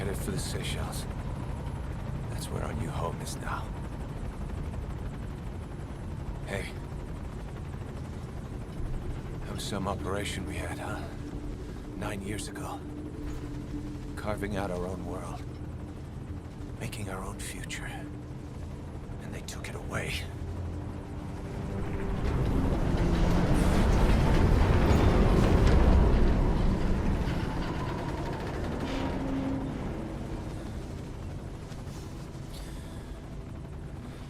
headed for the Seychelles. That's where our new home is now. Hey. That was some operation we had, huh? 9 years ago. Carving out our own world. Making our own future. And they took it away.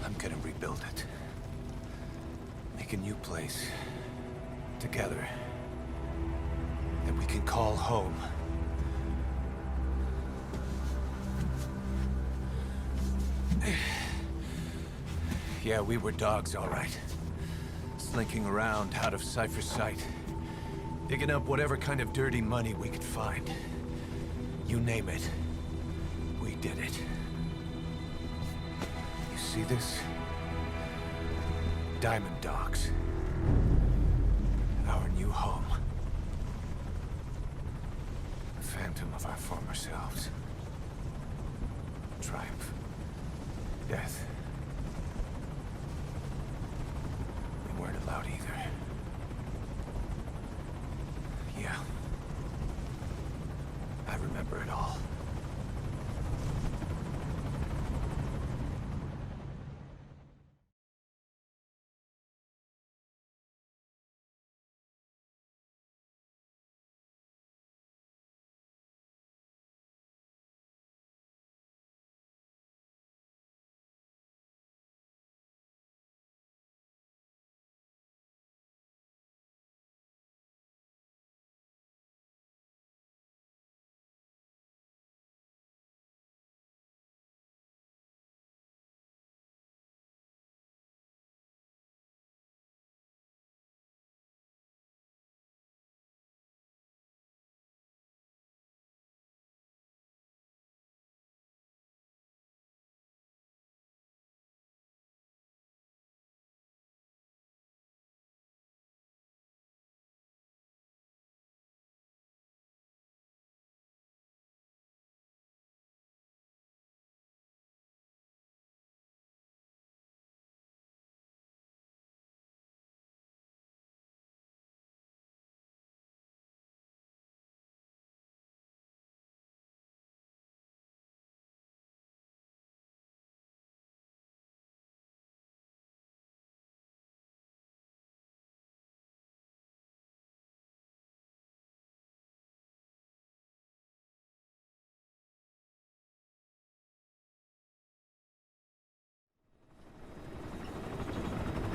I'm gonna rebuild it. Make a new place. Together. That we can call home. Yeah, we were dogs, all right. Slinking around out of Cypher's sight. Digging up whatever kind of dirty money we could find. You name it. We did it. You see this? Diamond Dogs. Our new home. A phantom of our former selves. Triumph. Death. We weren't allowed either. Yeah. I remember it all.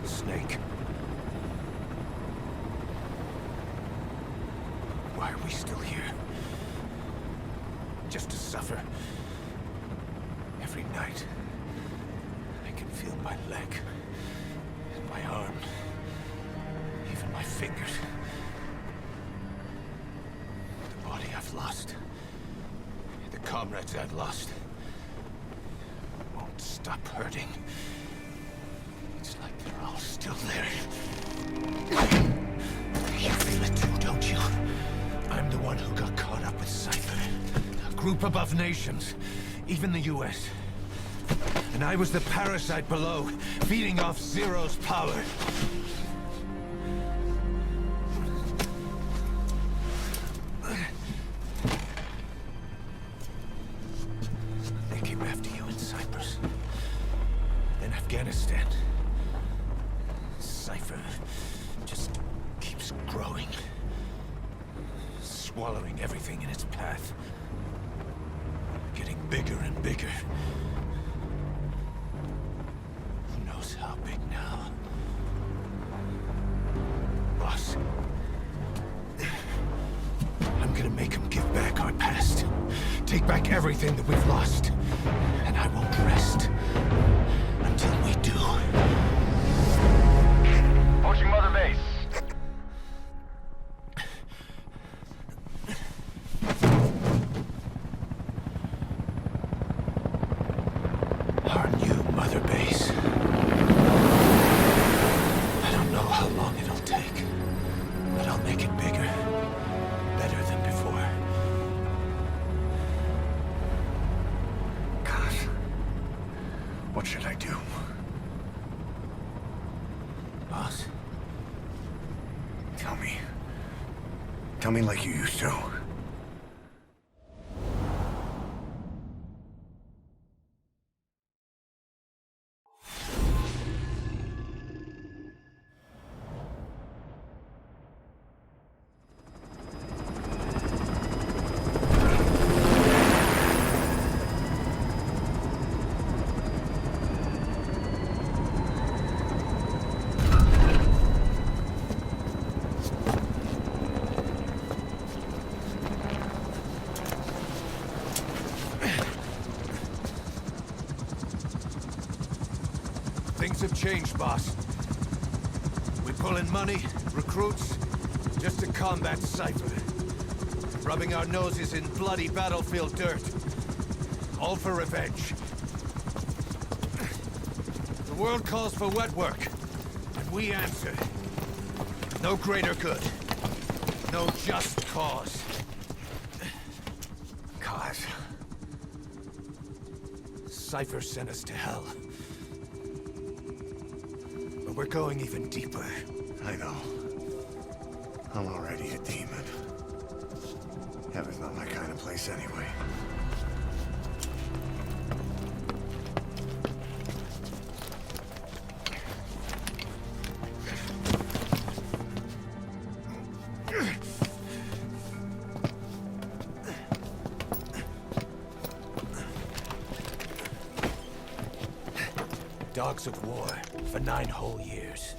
Snake. Why are we still here? Just to suffer? Every night, I can feel my leg, and my arm, even my fingers. The body I've lost, the comrades I've lost, won't stop hurting. It's like they're all still there. You feel it too, don't you? I'm the one who got caught up with Cypher. A group above nations, even the US. And I was the parasite below, feeding off Zero's power. They came after you in Cyprus. Then Afghanistan. Cypher just keeps growing. Swallowing everything in its path. Getting bigger and bigger. Who knows how big now? Boss. I'm gonna make him give back our past. Take back everything that we've lost. And I won't rest until we do. Approaching Mother Base. Our new Mother Base. I don't know how long it'll take, but I'll make it bigger. Better than before. What should I do? Boss? Tell me. Tell me like you used to. Things have changed, boss. We pull in money, recruits, just to combat Cypher. Rubbing our noses in bloody battlefield dirt. All for revenge. The world calls for wet work, and we answer. No greater good. No just cause. Cause? Cypher sent us to hell. But we're going even deeper. I know. I'm already a demon. Heaven's not my kind of place anyway. Dogs of war for 9 whole years.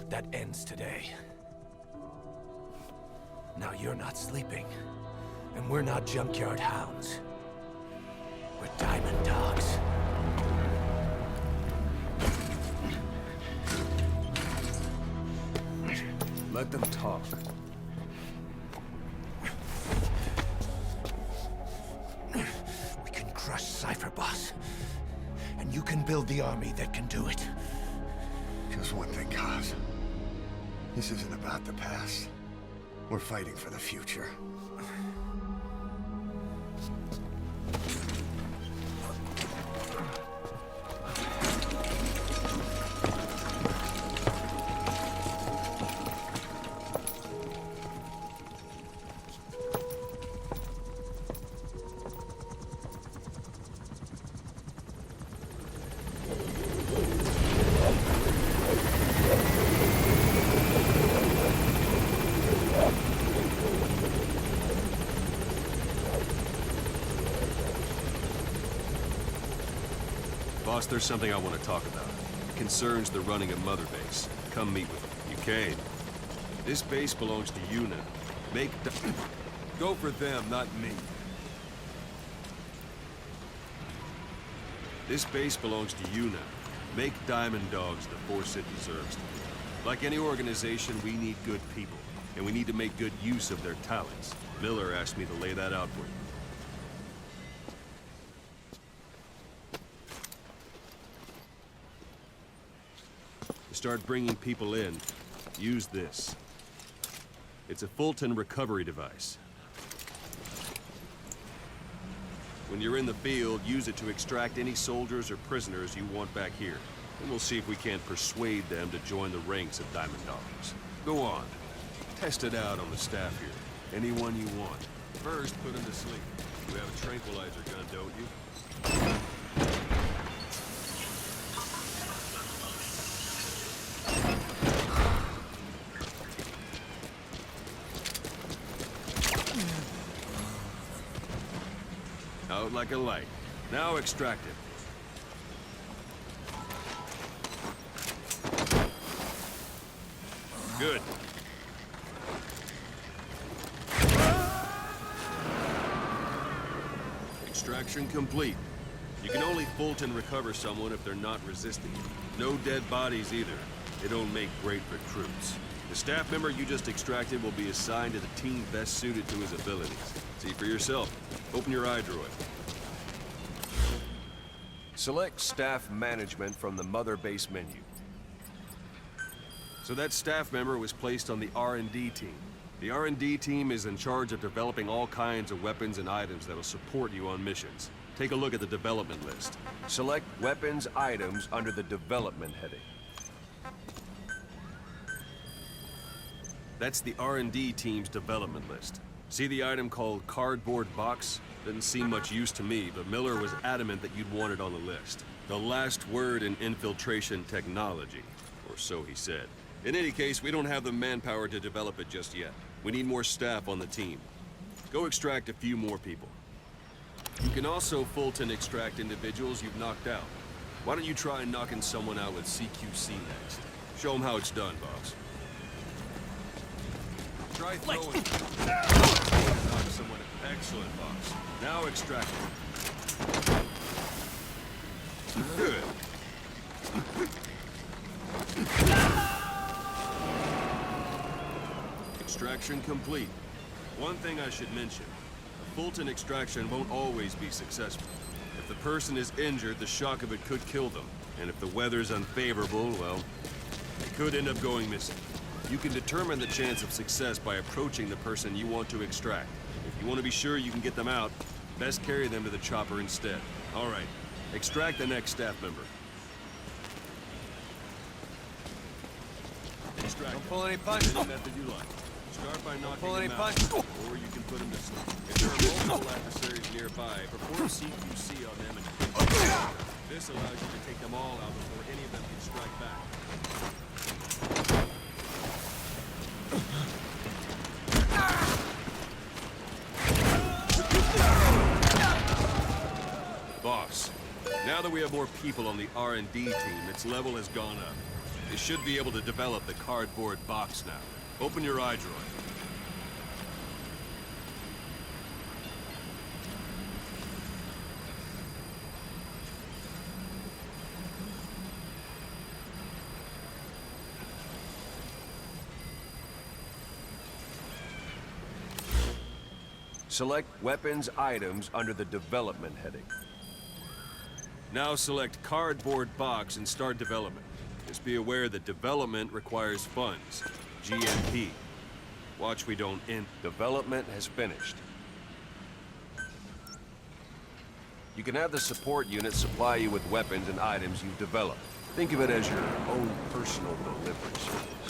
That ends today. Now you're not sleeping, and we're not junkyard hounds. We're diamond dogs. Let them talk. We can crush Cypher, boss. And you can build the army that can do it. Just one thing, Kaz. This isn't about the past. We're fighting for the future. Boss, there's something I want to talk about. It concerns the running of Mother Base. Come meet with me. You came. This base belongs to you now. Go for them, not me. This base belongs to you now. Make Diamond Dogs the force it deserves to be. Like any organization, we need good people, and we need to make good use of their talents. Miller asked me to lay that out for you. Start bringing people in, use this. It's a Fulton recovery device. When you're in the field, use it to extract any soldiers or prisoners you want back here. And we'll see if we can't persuade them to join the ranks of Diamond Dogs. Go on. Test it out on the staff here. Anyone you want. First, put them to sleep. You have a tranquilizer gun, don't you? Out like a light. Now extract it. Good. Extraction complete. You can only Fulton recover someone if they're not resisting you. No dead bodies either. They don't make great recruits. The staff member you just extracted will be assigned to the team best suited to his abilities. See for yourself. Open your iDroid. Select staff management from the Mother Base menu. So that staff member was placed on the R&D team. The R&D team is in charge of developing all kinds of weapons and items that'll support you on missions. Take a look at the development list. Select weapons items under the development heading. That's the R&D team's development list. See the item called cardboard box? Didn't seem much use to me, but Miller was adamant that you'd want it on the list. The last word in infiltration technology, or so he said. In any case, we don't have the manpower to develop it just yet. We need more staff on the team. Go extract a few more people. You can also Fulton extract individuals you've knocked out. Why don't you try knocking someone out with CQC next? Show them how it's done, boss. Try throwing. Knock someone. Excellent, boss. Now extract them. Good. Extraction complete. One thing I should mention. A Fulton extraction won't always be successful. If the person is injured, the shock of it could kill them. And if the weather's unfavorable, well, they could end up going missing. You can determine the chance of success by approaching the person you want to extract. If you want to be sure you can get them out, best carry them to the chopper instead. All right, extract the next staff member. Extract. Don't pull any punches. Any method you like. Start by knocking pull any them out, punches. or you can put them to sleep. If there are multiple adversaries nearby, perform CQC on them and this allows you to take them all out before any of them can strike back. Boss, now that we have more people on the R&D team, its level has gone up. You should be able to develop the cardboard box now. Open your eye droid. Select weapons items under the development heading. Now select cardboard box and start development. Just be aware that development requires funds. GMP. Watch we don't end. Development has finished. You can have the support unit supply you with weapons and items you've developed. Think of it as your own personal delivery service.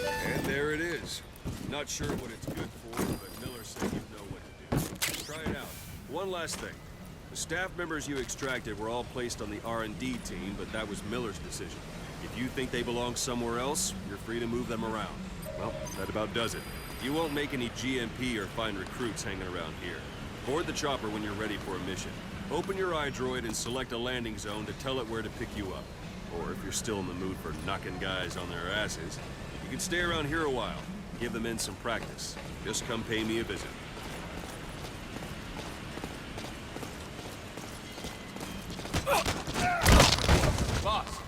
And there it is. Not sure what it's good for, but Miller said you know what to do. Try it out. One last thing. The staff members you extracted were all placed on the R&D team, but that was Miller's decision. If you think they belong somewhere else, you're free to move them around. Well, that about does it. You won't make any GMP or find recruits hanging around here. Board the chopper when you're ready for a mission. Open your iDroid and select a landing zone to tell it where to pick you up. Or if you're still in the mood for knocking guys on their asses, you can stay around here a while. Give them in some practice. Just come pay me a visit. Boss!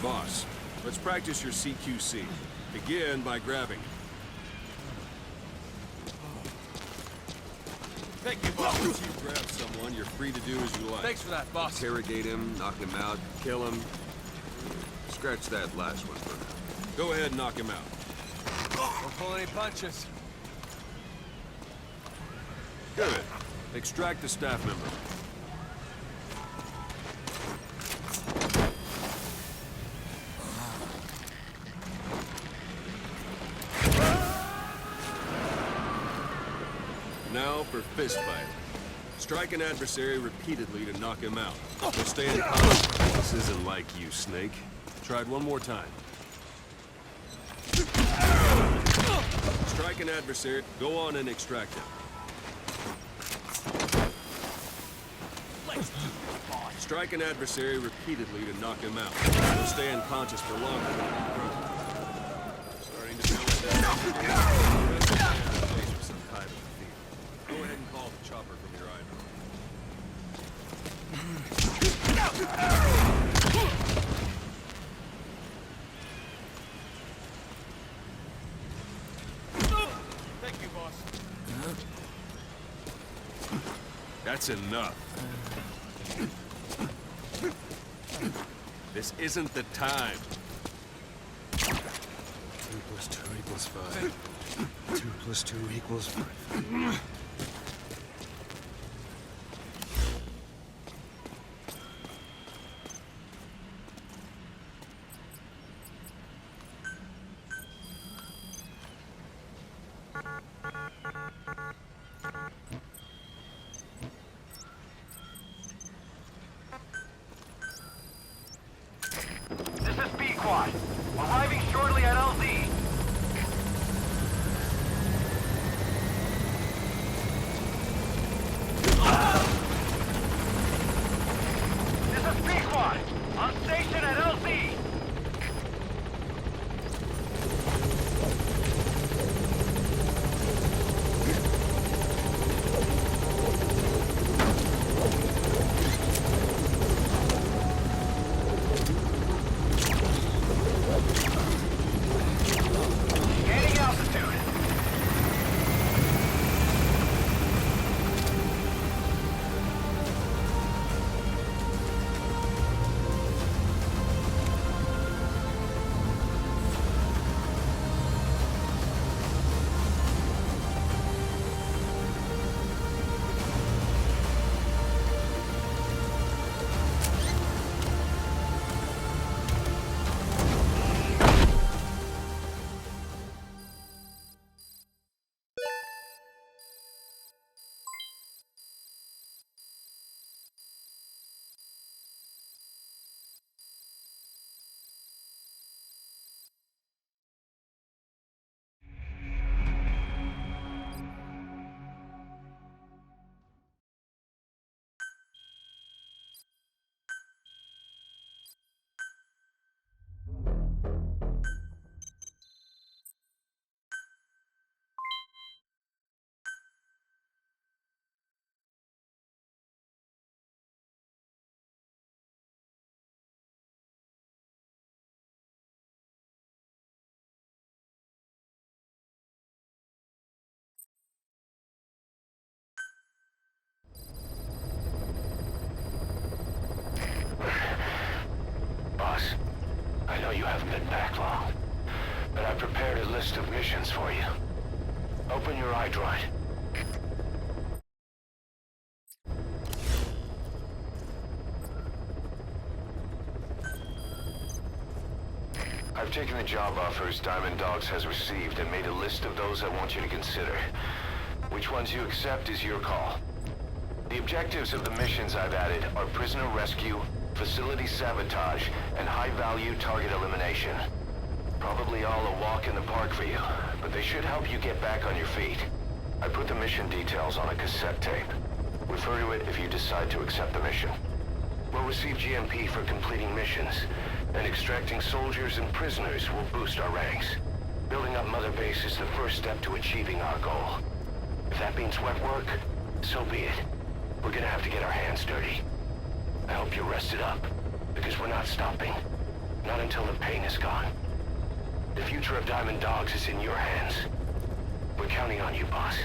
Boss, let's practice your CQC. Begin by grabbing. Thank you, boss. Once you grab someone, you're free to do as you like. Thanks for that, boss. Interrogate him, knock him out, kill him. Scratch that last one for now. Go ahead and knock him out. Don't pull any punches. Good. Extract the staff member. Now for fist fight. Strike an adversary repeatedly to knock him out. So stay in contact. This isn't like you, Snake. Try it one more time. Strike an adversary. Go on and extract him. Strike an adversary repeatedly to knock him out. He'll stay unconscious for longer than he can prove. Starting to feel like that. For some time in the field. Go ahead and call the chopper from your eye. Thank you, boss. That's enough. This isn't the time. 2 + 2 = 5. 2 + 2 = 5. This is B Quad. Arriving shortly at LZ. This is B Quad. On station at LZ. Gaining altitude. Boss, I know you haven't been back long, but I prepared a list of missions for you. Open your iDroid. I've taken the job offers Diamond Dogs has received and made a list of those I want you to consider. Which ones you accept is your call. The objectives of the missions I've added are prisoner rescue, facility sabotage, and high-value target elimination. Probably all a walk in the park for you, but they should help you get back on your feet. I put the mission details on a cassette tape. Refer to it if you decide to accept the mission. We'll receive GMP for completing missions, and extracting soldiers and prisoners will boost our ranks. Building up Mother Base is the first step to achieving our goal. If that means wet work, so be it. We're gonna have to get our hands dirty. I hope you're rested up, because we're not stopping. Not until the pain is gone. The future of Diamond Dogs is in your hands. We're counting on you, boss.